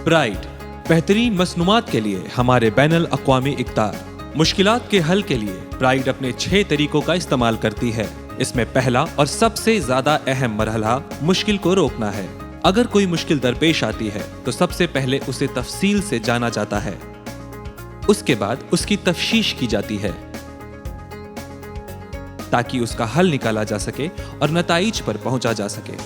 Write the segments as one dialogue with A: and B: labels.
A: Pride, बेहतरीन मसनूआत के लिए हमारे बैनुल अक़वामी इक़दार। मुश्किलात के हल के लिए प्राइड अपने 6 तरीकों का इस्तेमाल करती है। इसमें पहला और सबसे ज्यादा अहम मरहला मुश्किल को रोकना है। अगर कोई मुश्किल दरपेश आती है तो सबसे पहले उसे तफसील से जाना जाता है, उसके बाद उसकी तफ्शीश की जाती है ताकि उसका हल निकाला जा सके और नताइज पर पहुंचा जा सके।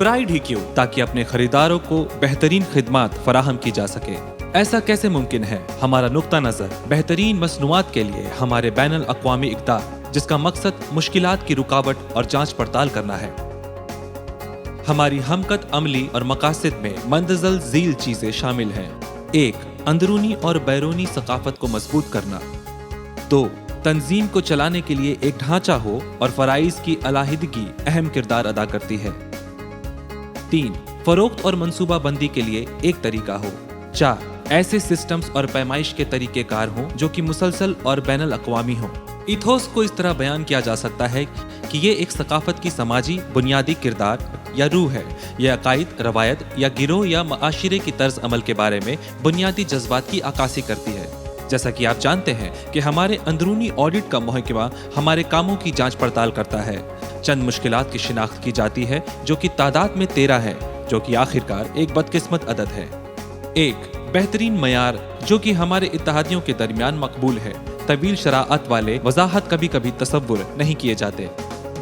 A: प्राइड ही क्यों? ताकि अपने खरीदारों को बेहतरीन खिदमात फराहम की जा सके। ऐसा कैसे मुमकिन है? हमारा नुक्ता नजर बेहतरीन मसनूआत के लिए हमारे बैनुल अक़वामी इक़दार, जिसका मकसद मुश्किलात की रुकावट और जांच पड़ताल करना है। हमारी हमकत अमली और मकासद में मंदजल झील चीजें शामिल हैं। 1. अंदरूनी और बैरूनी सकाफत को मजबूत करना। 2. तंजीम को चलाने के लिए एक ढांचा हो और फराइज की अलाहिदगी अहम किरदार अदा करती है। 3. फरोख्त और मंसूबा बंदी के लिए एक तरीका हो। 4. ऐसे सिस्टम्स और पैमाइश के तरीक़ेकार हों जो कि मुसलसल और बैनुल अक़वामी हों। इथोस को इस तरह बयान किया जा सकता है कि ये एक सकाफत की समाजी बुनियादी किरदार या रूह है। यह अकायद, रवायत या गिरोह या माशरे की तर्ज अमल के बारे में बुनियादी जज्बात की अक्कासी करती है। जैसा कि आप जानते हैं कि हमारे अंदरूनी ऑडिट का महकमा हमारे कामों की जांच पड़ताल करता है। चंद मुश्किलात की शिनाख्त की जाती है जो कि तादाद में 13 है, जो कि आखिरकार एक बदकिस्मत अदद है। 1. बेहतरीन मयार जो कि हमारे इत्तेहादियों के दरमियान मकबूल है। तवील शराअत वाले वजाहत कभी कभी तसव्वुर नहीं किए जाते।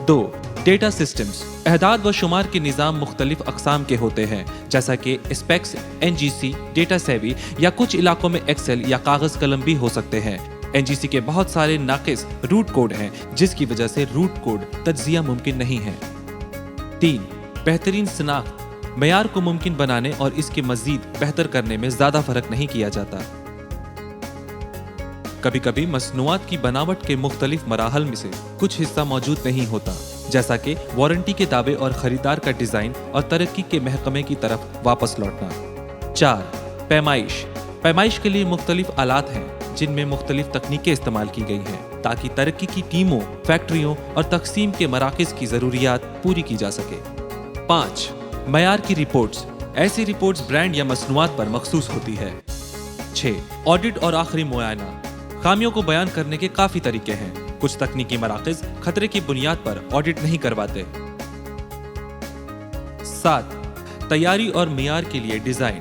A: 2. डेटा सिस्टम्स, एहदाद व शुमार के निज़ाम मुख्तलिफ अक़साम के होते हैं, जैसा कि स्पेक्स, NGC, डेटा सेवी या कुछ इलाकों में एक्सेल या कागज़ कलम भी हो सकते हैं। NGC के बहुत सारे नाक़िस रूट कोड हैं, जिसकी वजह से रूट कोड तज्ज़िया मुमकिन नहीं है। 3. बेहतरीन शनाख्त, मयार को मुमकिन बनाने और इसके मजीद बेहतर करने में ज्यादा फर्क नहीं किया जाता। कभी कभी मसनूआत की बनावट के मुख्तलिफ मराहल में से कुछ हिस्सा मौजूद नहीं होता, जैसा कि वारंटी के दावे और खरीदार का डिजाइन और तरक्की के महकमे की तरफ वापस लौटना। 4. पैमाइश, पैमाइश के लिए मुख्तलिफ आलात हैं जिनमें मुख्तलिफ तकनीकें इस्तेमाल की गई हैं ताकि तरक्की की टीमों, फैक्ट्रियों और तकसीम के मराकज़ की ज़रूरियात पूरी की जा सके। 5. मयार की रिपोर्ट्स, ऐसी रिपोर्ट्स ब्रांड या मसनूआत पर मखसूस होती है। 6. ऑडिट और आखिरी मुआयना, खामियों को बयान करने के काफ़ी तरीके हैं। कुछ तकनीकी मराकज़ खतरे की बुनियाद पर ऑडिट नहीं करवाते। 7. तैयारी और मियार के लिए डिज़ाइन,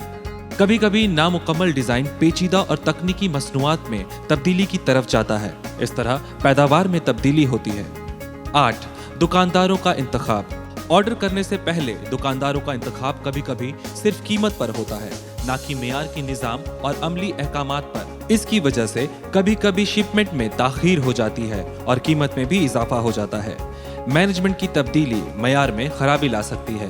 A: कभी कभी नामुकम्मल डिज़ाइन पेचीदा और तकनीकी मसनूआत में तब्दीली की तरफ जाता है। इस तरह पैदावार में तब्दीली होती है। 8. दुकानदारों का इंतखाब, ऑर्डर करने से पहले दुकानदारों का इंतखाब कभी कभी सिर्फ कीमत पर होता है, ना कि मेयार की निज़ाम और अमली अहकामात पर। इसकी वजह से कभी कभी शिपमेंट में ताख़ीर हो जाती है और कीमत में भी इजाफा हो जाता है। मैनेजमेंट की तब्दीली मेयार में खराबी ला सकती है।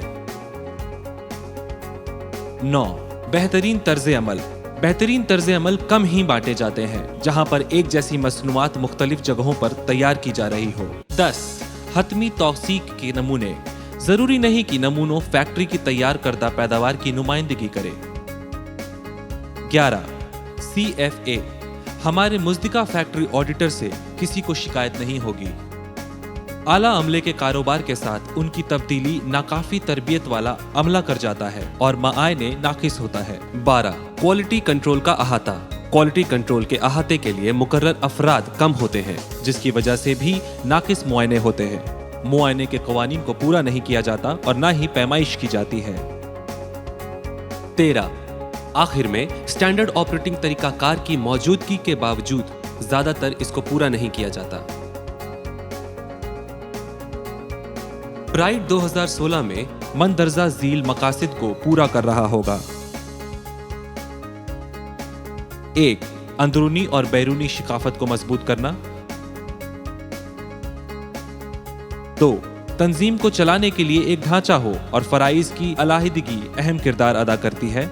A: 9. बेहतरीन तर्ज अमल, बेहतरीन तर्ज अमल कम ही बांटे जाते हैं जहां पर एक जैसी मसनूआत मुख्तलिफ जगहों पर तैयार की जा रही हो। 10. हतमी तौसीक के नमूने, जरूरी नहीं कि नमूनों फैक्ट्री की तैयार करदा पैदावार की नुमाइंदगी करे। 11. CFA, हमारे मुज़दिका फैक्ट्री ऑडिटर से किसी को शिकायत नहीं होगी। आला अमले के कारोबार के साथ उनकी तब्दीली नाकाफी तरबियत वाला अमला कर जाता है और मायने नाकिस होता है। 12. क्वालिटी कंट्रोल का अहाता, क्वालिटी कंट्रोल के अहाते के लिए मुकर्रर अफराद कम होते हैं, जिसकी वजह से भी नाकिस मुआयने होते हैं। मुआयने के कवानीन को पूरा नहीं किया जाता और ना ही पैमाइश की जाती है। 13. आखिर में स्टैंडर्ड ऑपरेटिंग तरीकाकार की मौजूदगी के बावजूद ज्यादातर इसको पूरा नहीं किया जाता। प्राइड 2016 में मंदरजा झील मकासद को पूरा कर रहा होगा। 1. अंदरूनी और बैरूनी शिकाफत को मजबूत करना। 2. तंजीम को चलाने के लिए एक ढांचा हो और फराइज की अलाहिदगी अहम किरदार अदा करती है।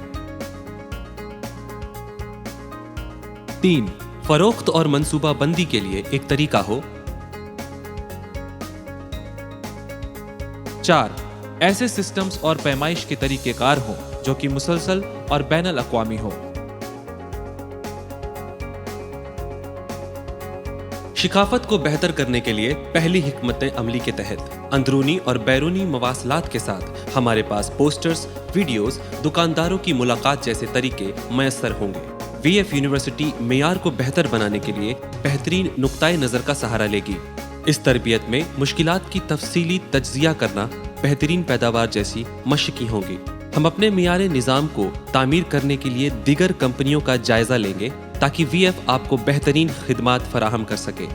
A: 3. फरोख्त और मंसूबा बंदी के लिए एक तरीका हो। 4. ऐसे सिस्टम्स और पैमाइश के तरीकेकार हों जो कि मुसलसल और बैनुल अक़वामी हो। शिकाफत को बेहतर करने के लिए पहली हिकमत अमली के तहत अंदरूनी और बैरूनी मवासलात के साथ हमारे पास पोस्टर्स, वीडियोस, दुकानदारों की मुलाकात जैसे तरीके मैसर होंगे। VF यूनिवर्सिटी मेयार को बेहतर बनाने के लिए बेहतरीन नुक्ताए नज़र का सहारा लेगी। इस तरबियत में मुश्किलात की तफसीली तज्जिया करना, बेहतरीन पैदावार जैसी मशक़ी होंगी। हम अपने मियारे निज़ाम को तामीर करने के लिए दीगर कंपनियों का जायजा लेंगे ताकि VF आपको बेहतरीन खिदमात फराहम कर सके।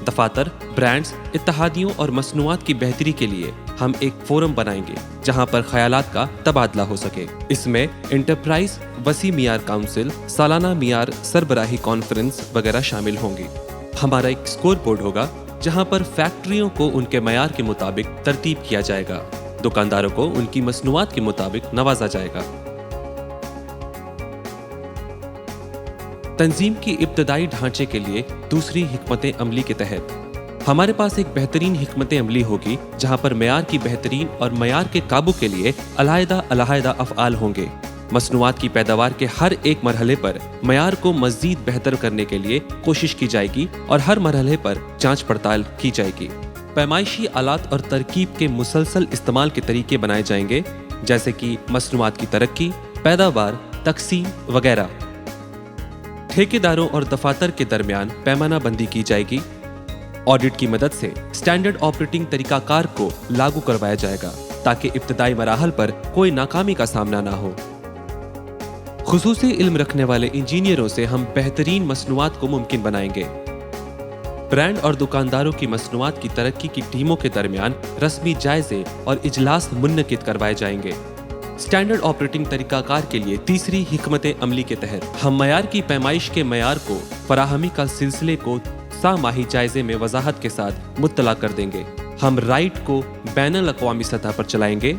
A: दफातर, ब्रांड्स, इत्तहादियों और मसनूआत की बेहतरी के लिए हम एक फोरम बनाएंगे जहां पर ख्यालात का तबादला हो सके। इसमें इंटरप्राइज, वसी मियार काउंसिल, सालाना मियार सरबराही कॉन्फ्रेंस वगैरह शामिल होंगी। हमारा एक स्कोर बोर्ड होगा जहां पर फैक्ट्रियों को उनके मयार के मुताबिक तरतीब किया जाएगा, दुकानदारों को उनकी मसनूआत के मुताबिक नवाजा जाएगा। तंजीम की इब्तदाई ढांचे के लिए दूसरी हिकमत अमली के तहत हमारे पास एक बेहतरीन हिकमत अमली होगी जहां पर मयार की बेहतरीन और मयार के काबू के लिए अलहदा अफ़आल होंगे। मसनूआत की पैदावार के हर एक मरहले पर मयार को मज़ीद बेहतर करने के लिए कोशिश की जाएगी और हर मरहले पर जांच पड़ताल की जाएगी। पैमाइशी आलात और तरकीब के मुसलसल इस्तेमाल के तरीके बनाए जाएंगे जैसे कि मसनूआत की तरक्की, पैदावार, तकसीम वगैरह। ठेकेदारों और दफातर के दरमियान पैमाना बंदी की जाएगी। ऑडिट की मदद से स्टैंडर्ड ऑपरेटिंग तरीकाकार को लागू करवाया जाएगा ताकि इब्तदाई मराहल पर कोई नाकामी का सामना ना हो। खुसूसी इल्म रखने वाले इंजीनियरों से हम बेहतरीन मसनूआत को मुमकिन बनाएंगे। ब्रांड और दुकानदारों की मसनूआत की तरक्की की टीमों के दरमियान रस्मी जायजे और इजलास मुन्नकिद करवाए जाएंगे। स्टैंडर्ड ऑपरेटिंग तरीकाकार के लिए तीसरी हिकमत अमली के तहत हम मयार की पैमाइश के मयार को फराहमी का सिलसिले को सामाही जायजे में वजाहत के साथ मुत्तला कर देंगे। हम राइट को बैनुल अक़वामी सतह पर चलाएंगे।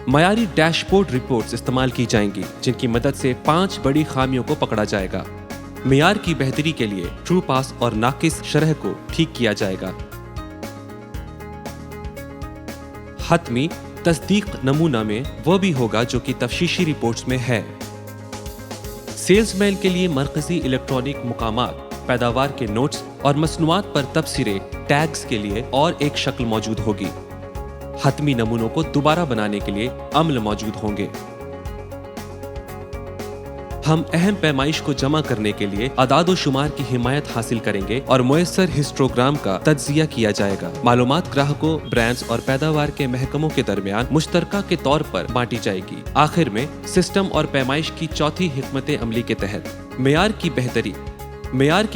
A: मयारी डैशबोर्ड रिपोर्ट्स इस्तेमाल की जाएंगी जिनकी मदद से 5 बड़ी खामियों को पकड़ा जाएगा। मेयार की बेहतरी के लिए ट्रू पास और नाकिस शरह को ठीक किया जाएगा। हतमी तस्दीक नमूना में वो भी होगा जो कि तफ्शीशी रिपोर्ट्स में है। सेल्समैन के लिए मरकजी इलेक्ट्रॉनिक मुकामात, पैदावार के नोट्स और मसनूआत पर तबसरे टैग्स के लिए और एक शक्ल मौजूद होगी। हतमी नमूनों को दोबारा बनाने के लिए अमल मौजूद होंगे। हम अहम पैमाइश को जमा करने के लिए अदाद व शुमार की हिमायत हासिल करेंगे और मुयस्सर हिस्टोग्राम का तज्जिया किया जाएगा। मालूमात ग्राहकों, ब्रांड्स और पैदावार के महकमों के दरमियान मुश्तरका के तौर पर बांटी जाएगी। आखिर में सिस्टम और पैमाइश की चौथी हिकमत अमली के तहत मेयार की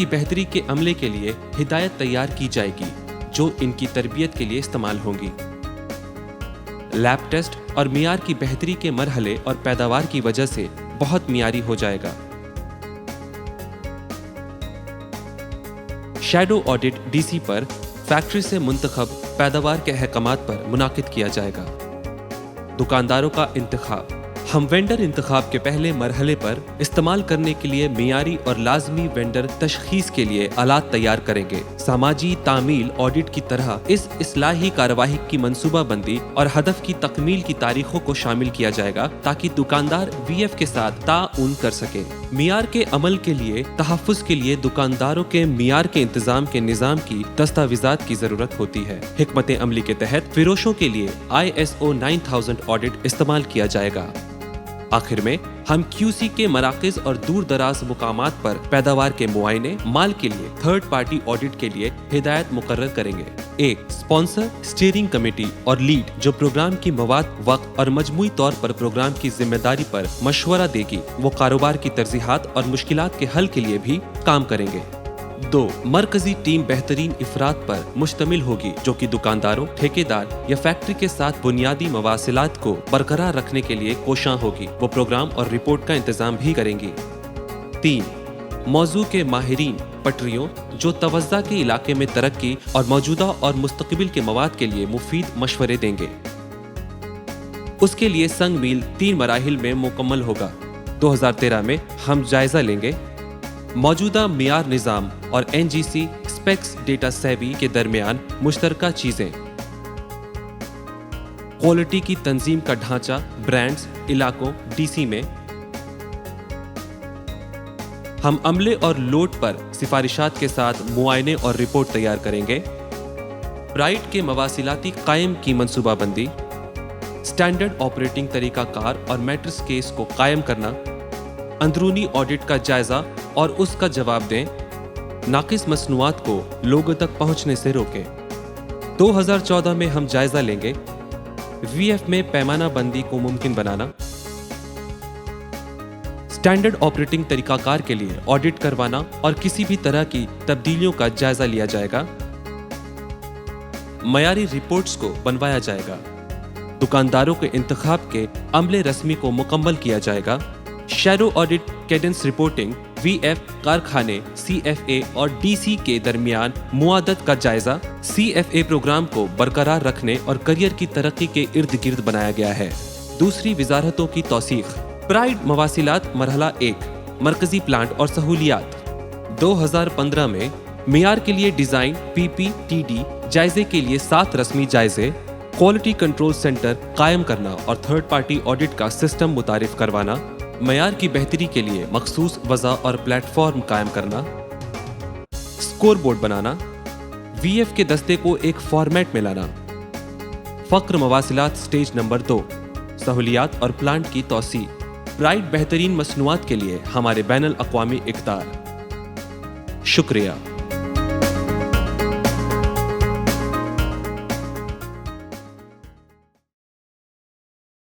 A: बेहतरी के अमले के लिए हिदायत तैयार की जाएगी जो इनकी तरबियत के लिए इस्तेमाल होंगी। लैब टेस्ट और मेयार की बेहतरी के मरहले और पैदावार की वजह से बहुत मियारी हो जाएगा। शैडो ऑडिट DC पर फैक्ट्री से मुंतखब पैदावार के अहकामात पर मुनाकिद किया जाएगा। दुकानदारों का इंतखाब हम वेंडर इंतखाब के पहले मरहले पर इस्तेमाल करने के लिए मियारी और लाजमी वेंडर तशखीस के लिए आलात तैयार करेंगे। समाजी तामील ऑडिट की तरह इस इस्लाही कार्यवाही की मंसूबा बंदी और हदफ की तकमील की तारीखों को शामिल किया जाएगा ताकि दुकानदार VF के साथ ताउन कर सके। मियार के अमल के लिए तहफ़्फ़ुज़ के लिए दुकानदारों के मियार के इंतजाम के निज़ाम की दस्तावेज़ात की ज़रूरत होती है। हिकमत अमली के तहत फिरोशों के लिए ISO 9000 ऑडिट इस्तेमाल किया जाएगा। आखिर में हम QC के मराकज़ और दूर दराज मुकामात पर पैदावार के मुआयने माल के लिए थर्ड पार्टी ऑडिट के लिए हिदायत मुकर्रर करेंगे। एक स्पॉन्सर, स्टीयरिंग कमेटी और लीड जो प्रोग्राम की मवाद, वक्त और मजमूई तौर पर प्रोग्राम की जिम्मेदारी पर मशवरा देगी, वो कारोबार की तरजीहात और मुश्किलात के हल के लिए भी काम करेंगे। 2. मरकजी टीम बेहतरीन इफरात पर मुश्तमिल होगी जो कि दुकानदारों, ठेकेदार या फैक्ट्री के साथ बुनियादी मवासिलात को बरकरार रखने के लिए कोशां होगी। वो प्रोग्राम और रिपोर्ट का इंतजाम भी करेंगी। 3. मौजू के माहिरीन पटरियों जो तवज्जा के इलाके में तरक्की और मौजूदा और मुस्तकबिल के मवाद के लिए मुफीद मशवरे देंगे। उसके लिए संग मील 3 मराहिल में मुकम्मल होगा। 2013 में हम जायजा लेंगे मौजूदा मियार निज़ाम और NGC स्पेक्स डेटा सेवी के दरमियान मुश्तरका चीज़ें, क्वालिटी की तंजीम का ढांचा, ब्रांड्स, इलाकों, DC में ہم عملے اور لوڈ پر سفارشات کے ساتھ معائنے اور رپورٹ تیار کریں گے۔ پرائڈ کے مواصلاتی قائم کی منصوبہ بندی، سٹینڈرڈ آپریٹنگ طریقہ کار اور میٹرس کیس کو قائم کرنا، اندرونی آڈٹ کا جائزہ اور اس کا جواب دیں، ناقص مصنوعات کو لوگوں تک پہنچنے سے روکیں۔ 2014 میں ہم جائزہ لیں گے وی ایف میں پیمانہ بندی کو ممکن بنانا، سٹینڈرڈ آپریٹنگ طریقہ کار کے لیے آڈٹ کروانا اور کسی بھی طرح کی تبدیلیوں کا جائزہ لیا جائے گا، معیاری رپورٹس کو بنوایا جائے گا، دکانداروں کے انتخاب کے عملے رسمی کو مکمل کیا جائے گا، شیڈو آڈٹ کیڈنس رپورٹنگ، وی ایف کارخانے، سی ایف اے اور ڈی سی کے درمیان معادت کا جائزہ، سی ایف اے پروگرام کو برقرار رکھنے اور کریئر کی ترقی کے ارد گرد بنایا گیا ہے۔ دوسری وزارتوں کی توثیق، پرائڈ مواصلات مرحلہ 1، مرکزی پلانٹ اور سہولیات۔ 2015 میں معیار کے لیے ڈیزائن پی پی ٹی ڈی جائزے کے لیے 7 رسمی جائزے، کوالٹی کنٹرول سینٹر قائم کرنا اور تھرڈ پارٹی آڈٹ کا سسٹم متعارف کروانا، معیار کی بہتری کے لیے مخصوص وضع اور پلیٹ فارم قائم کرنا، اسکور بورڈ بنانا، وی ایف کے دستے کو ایک فارمیٹ میں لانا، فقر مواصلات سٹیج نمبر 2، سہولیات اور پلانٹ کی توسیع، پرائڈ بہترین مصنوعات کے لیے ہمارے بین الاقوامی اقدار۔ شکریہ۔